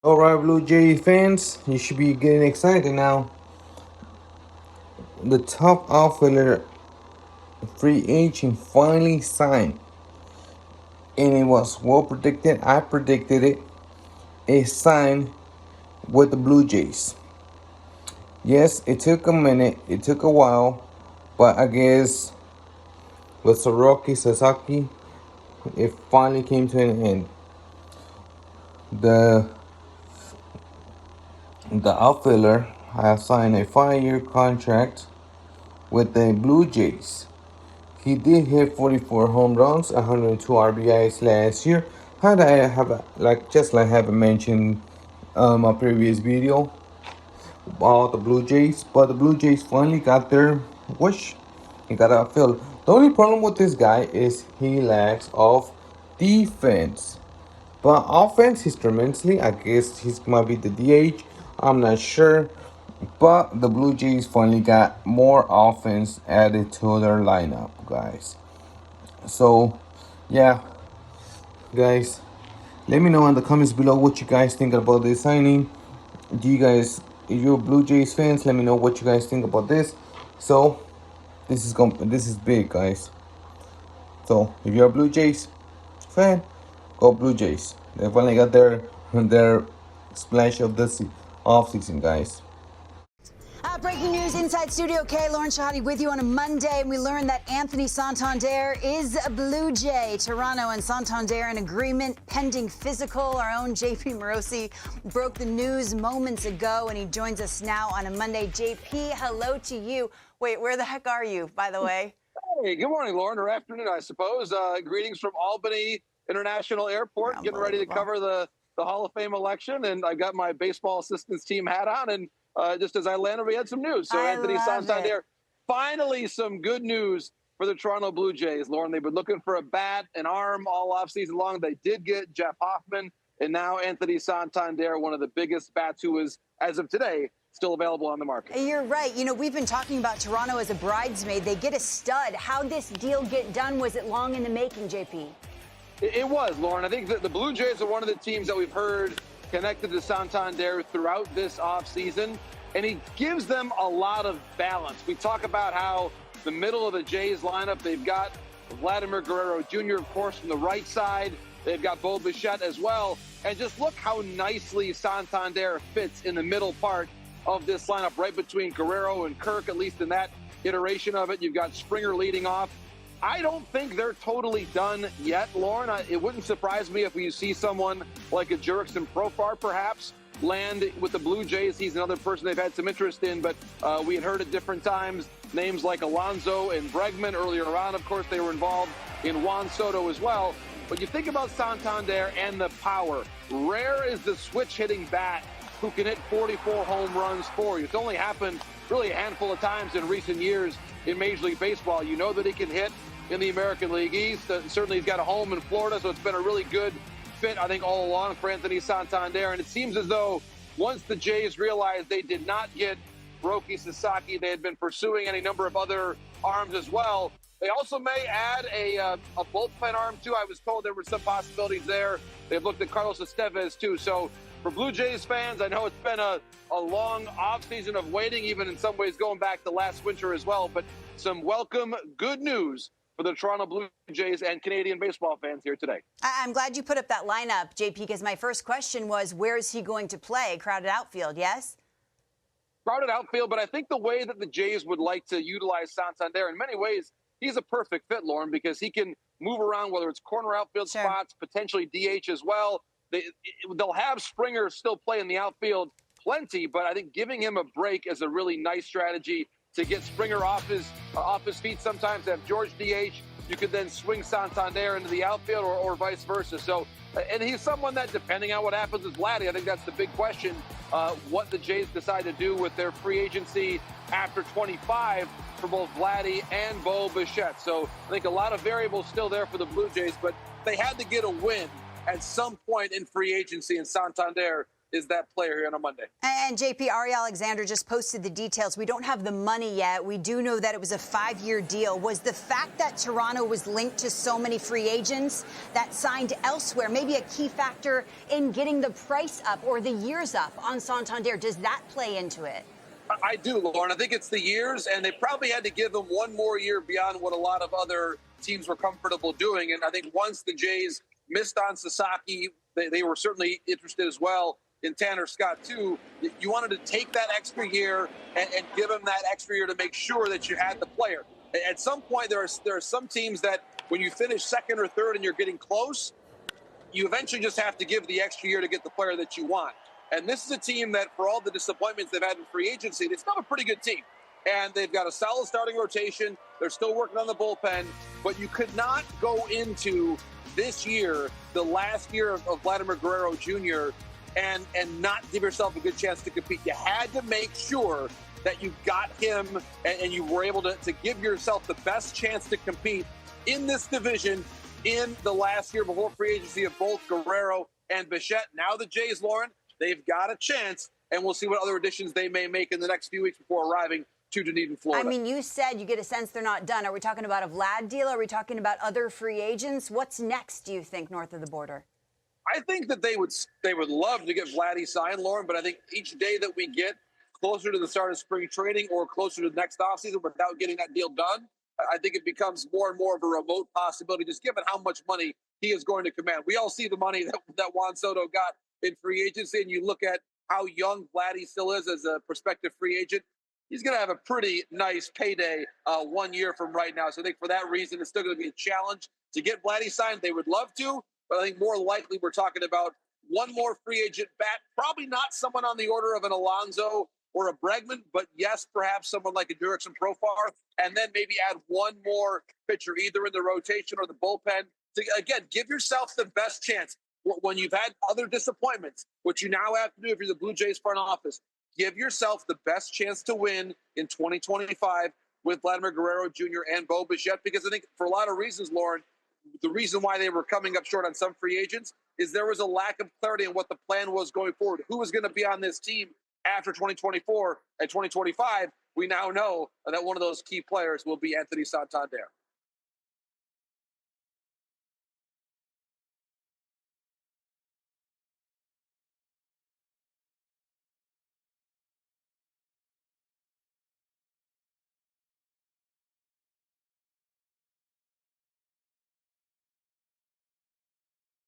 Alright, Blue Jay fans, you should be getting excited now. The top outfielder free agent finally signed, and it was well predicted. I predicted it. It signed with the Blue Jays. Yes, it took a minute, it took a while, but I guess with Soroki Sasaki, it finally came to an end. The the outfielder has signed a 5-year contract with the Blue Jays. He did hit 44 home runs, 102 RBIs last year. Had I have like have mentioned my previous video about the Blue Jays, but the Blue Jays finally got their wish. He got outfield. The only problem with this guy is he lacks of defense. But offense, he's tremendously. I guess he's might be the DH. I'm not sure. But the Blue Jays finally got more offense added to their lineup, guys. So, yeah, guys, let me know in the comments below what you guys think about this signing. Do you guys, if you're Blue Jays fans, let me know what you guys think about this. So, this is big, guys. So, if you're a Blue Jays fan, go Blue Jays. They finally got their splash of the off season, guys. Breaking news inside Studio K. Lauren Shahadi with you on a Monday, and we learned that Anthony Santander is a Blue Jay. Toronto and Santander in agreement pending physical. Our own JP Morosi broke the news moments ago, and he joins us now on a Monday. JP, hello to you. Wait, where the heck are you, by the way? Hey, good morning, Lauren, or afternoon, I suppose. Greetings from Albany International Airport, getting ready to cover the Hall of Fame election, and I've got my baseball assistance team hat on, and just as I landed, we had some news. So Anthony Santander, finally some good news for the Toronto Blue Jays. Lauren, they've been looking for a bat, an arm all offseason long. They did get Jeff Hoffman, and now Anthony Santander, one of the biggest bats who is, as of today, still available on the market. You're right. You know, we've been talking about Toronto as a bridesmaid. They get a stud. How'd this deal get done? Was it long in the making, JP? It was, Lauren. I think that the Blue Jays are one of the teams that we've heard connected to Santander throughout this offseason, and he gives them a lot of balance. We talk about how the middle of the Jays lineup, they've got Vladimir Guerrero Jr., of course, from the right side. They've got Bo Bichette as well. And just look how nicely Santander fits in the middle part of this lineup, right between Guerrero and Kirk, at least in that iteration of it. You've got Springer leading off. I don't think they're totally done yet, Lauren. It wouldn't surprise me if we see someone like a Jurickson Profar perhaps land with the Blue Jays. He's another person they've had some interest in, but we had heard at different times names like Alonso and Bregman earlier on. Of course, they were involved in Juan Soto as well. But you think about Santander and the power. Rare is the switch-hitting bat who can hit 44 home runs for you. It's only happened really a handful of times in recent years in Major League Baseball. You know that he can hit in the American League East. Certainly he's got a home in Florida, so it's been a really good fit, I think, all along for Anthony Santander. And it seems as though once the Jays realized they did not get Roki Sasaki, they had been pursuing any number of other arms as well. They also may add a bullpen arm, too. I was told there were some possibilities there. They've looked at Carlos Estevez, too. So for Blue Jays fans, I know it's been a long offseason of waiting, even in some ways going back to last winter as well. But some welcome good news for the Toronto Blue Jays and Canadian baseball fans here today. I'm glad you put up that lineup, JP, because my first question was, where is he going to play? Crowded outfield, yes? Crowded outfield, but I think the way that the Jays would like to utilize Santander, in many ways, he's a perfect fit, Lauren, because he can move around, whether it's corner outfield spots, potentially DH as well. They'll have Springer still play in the outfield plenty, but I think giving him a break is a really nice strategy to get Springer off his feet sometimes, have George DH. You could then swing Santander into the outfield or vice versa. So, and he's someone that, depending on what happens with Vladdy, I think that's the big question, what the Jays decide to do with their free agency after 25 for both Vladdy and Bo Bichette. So I think a lot of variables still there for the Blue Jays, but they had to get a win at some point in free agency, and Santander is that player here on a Monday. And JP, Ari Alexander just posted the details. We don't have the money yet. We do know that it was a 5-year deal. Was the fact that Toronto was linked to so many free agents that signed elsewhere maybe a key factor in getting the price up or the years up on Santander? Does that play into it? I do, Lauren. I think it's the years, and they probably had to give him one more year beyond what a lot of other teams were comfortable doing. And I think once the Jays missed on Sasaki, they were certainly interested as well in Tanner Scott, too. You wanted to take that extra year and give him that extra year to make sure that you had the player. At some point, there are some teams that when you finish second or third and you're getting close, you eventually just have to give the extra year to get the player that you want. And this is a team that, for all the disappointments they've had in free agency, they still have a pretty good team. And they've got a solid starting rotation. They're still working on the bullpen. But you could not go into this year, the last year of Vladimir Guerrero Jr., and not give yourself a good chance to compete. You had to make sure that you got him and you were able to give yourself the best chance to compete in this division in the last year before free agency of both Guerrero and Bichette. Now the Jays, Lauren, they've got a chance, and we'll see what other additions they may make in the next few weeks before arriving to Dunedin, Florida. I mean, you said you get a sense they're not done. Are we talking about a Vlad deal? Are we talking about other free agents? What's next, do you think, north of the border? I think that they would love to get Vladdy signed, Lauren, but I think each day that we get closer to the start of spring training or closer to the next offseason without getting that deal done, I think it becomes more and more of a remote possibility, just given how much money he is going to command. We all see the money that Juan Soto got in free agency, and you look at how young Vladdy still is as a prospective free agent. He's going to have a pretty nice payday 1 year from right now. So I think for that reason, it's still going to be a challenge to get Vladdy signed. They would love to, but I think more likely we're talking about one more free agent bat, probably not someone on the order of an Alonso or a Bregman, but yes, perhaps someone like a Jurickson Profar, and then maybe add one more pitcher either in the rotation or the bullpen to, again, give yourself the best chance. When you've had other disappointments, what you now have to do if you're the Blue Jays front office, give yourself the best chance to win in 2025 with Vladimir Guerrero Jr. and Bo Bichette, because I think for a lot of reasons, Lauren, the reason why they were coming up short on some free agents is there was a lack of clarity on what the plan was going forward. Who was going to be on this team after 2024 and 2025? We now know that one of those key players will be Anthony Santander.